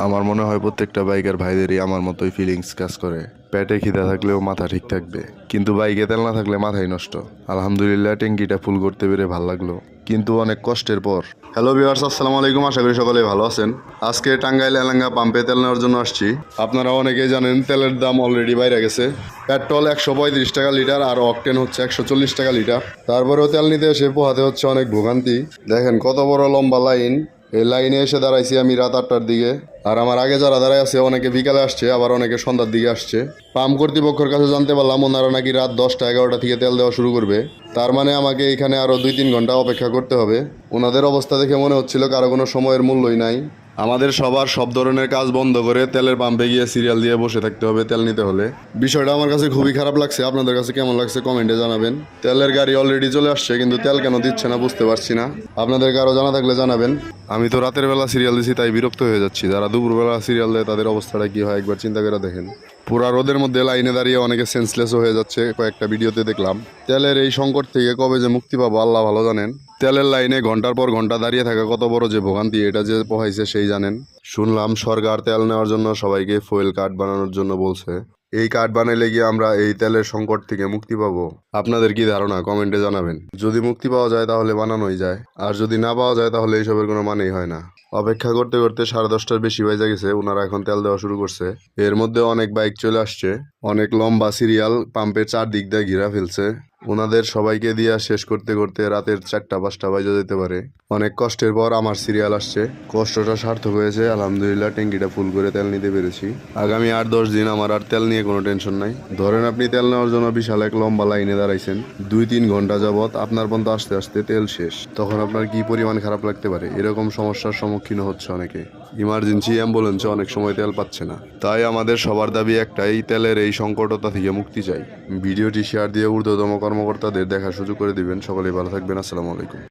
আমার মনে হয় প্রত্যেকটা বাইকের ভাইদেরই আমার মতোই ফিলিংস কাজ করে। পেটে খিদা থাকলেও মাথা ঠিক থাকবে, কিন্তু বাইকে তেল না থাকলে মাথাই নষ্ট। আলহামদুলিল্লাহ ট্যাঙ্কিটা ফুল করতে পেরে ভালো লাগলো, কিন্তু অনেক কষ্টের পর। হ্যালো ভিউয়ার্স, আসসালামু আলাইকুম। আশা করি সকলে ভালো আছেন। আজকে টাঙ্গাইল এলাঙ্গা পাম্পে তেল নেওয়ার জন্য আসছি। আপনারা অনেকেই জানেন তেলের দাম অলরেডি বাইরে গেছে। পেট্রোল 135 টাকা লিটার আর অকটেন হচ্ছে 140 টাকা লিটার। তারপরেও তেল নিতে এসে পোহাতে হচ্ছে অনেক ভোগান্তি। দেখেন কত বড় লম্বা লাইন। এই লাইনে এসে দাঁড়াইছি আমি রাত 8টার দিকে। আর আমার আগে যারা দাঁড়ায় আছে অনেকে বিকালে আসছে, আবার অনেকে সন্ধ্যার দিকে আসছে। পাম্প কর্তৃপক্ষের কাছে জানতে পারলাম ওনারা নাকি রাত 10টা 11টা থেকে তেল দেওয়া শুরু করবে। তার মানে আমাকে এখানে আরও 2-3 ঘন্টা অপেক্ষা করতে হবে। ওনাদের অবস্থা দেখে মনে হচ্ছিল কারো কোনো সময়ের মূল্যই নাই। আমাদের সবার সব ধরনের কাজ বন্ধ করে তেলের পাম্পে গিয়ে সিরিয়াল দিয়ে বসে থাকতে হবে তেল নিতে হলে। বিষয়টা আমার কাছে খুবই খারাপ লাগছে। আপনাদের কাছে কেমন লাগছে কমেন্টে জানাবেন। তেলের গাড়ি অলরেডি চলে আসছে, কিন্তু তেল কেন দিচ্ছে না বুঝতে পারছি না। আপনাদের কারো জানা থাকলে জানাবেন। আমি তো রাতের বেলা সিরিয়াল দিছি, তাই বিরক্ত হয়ে যাচ্ছি। যারা দুপুরবেলা সিরিয়াল দেয় তাদের অবস্থাটা কি হয় একবার চিন্তা করে দেখেন। পুরা রোদের মধ্যে লাইনে দাঁড়িয়ে অনেকে সেন্সলেসও হয়ে যাচ্ছে, কয়েকটা ভিডিওতে দেখলাম। তেলের এই সংকট থেকে কবে যে মুক্তি পাবো আল্লাহ ভালো জানেন। তেলের লাইনে ঘন্টার পর ঘন্টা দাঁড়িয়ে থাকা কত বড় যে ভোগান্তি, এটা যে পোহাইছে সেই জানেন। শুনলাম সরকার তেল নেওয়ার জন্য সবাইকে ফুয়েল কার্ড বানানোর জন্য বলছে। এই কার্ড বানাইলে গিয়ে আমরা এই তেলের সংকট থেকে মুক্তি পাবো। আপনাদের কি ধারণা কমেন্টে জানাবেন। যদি মুক্তি পাওয়া যায় তাহলে বানানোই যায়, আর যদি না পাওয়া যায় তাহলে এইসবের কোনো মানেই হয় না। অপেক্ষা করতে করতে 10:30টার বেশি বেজে গেছে। ওনারা এখন তেল দেওয়া শুরু করছে। এর মধ্যে অনেক বাইক চলে আসছে। অনেক লম্বা সিরিয়াল পাম্পের চারদিক দিয়ে ঘিরা ফেলছে। ওনাদের সবাইকে দিয়া শেষ করতে করতে রাতের 4টা 5টা বাজে যেতে পারে। অনেক কষ্টের পর আমার সিরিয়াল আসছে। কষ্টটা সার্থক হয়েছে। আলহামদুলিল্লাহ ট্যাঙ্কিটা ফুল করে তেল নিতে পেরেছি। আগামী 8-10 দিন আমার আর তেল নিয়ে কোনো টেনশন নাই। ধরেন আপনি তেল নেওয়ার জন্য বিশাল এক লম্বা লাইনে দাঁড়াইছেন 2-3 ঘন্টা যাবত, আপনার পর্যন্ত আসতে আসতে তেল শেষ। তখন আপনার কি পরিমাণ খারাপ লাগতে পারে। এরকম সমস্যার সম্মুখীন হচ্ছে অনেকে। ইমার্জেন্সি অ্যাম্বুলেন্সে অনেক সময় তেল পাচ্ছে না। তাই আমাদের সবার দাবি একটাই, তেলের এই সংকটতা থেকে মুক্তি চাই। ভিডিওটি শেয়ার দিয়ে ঊর্ধ্বতম কর্মকর্তাদের দেখার সুযোগ করে দিবেন। সকলেই ভালো থাকবেন। আসসালামু আলাইকুম।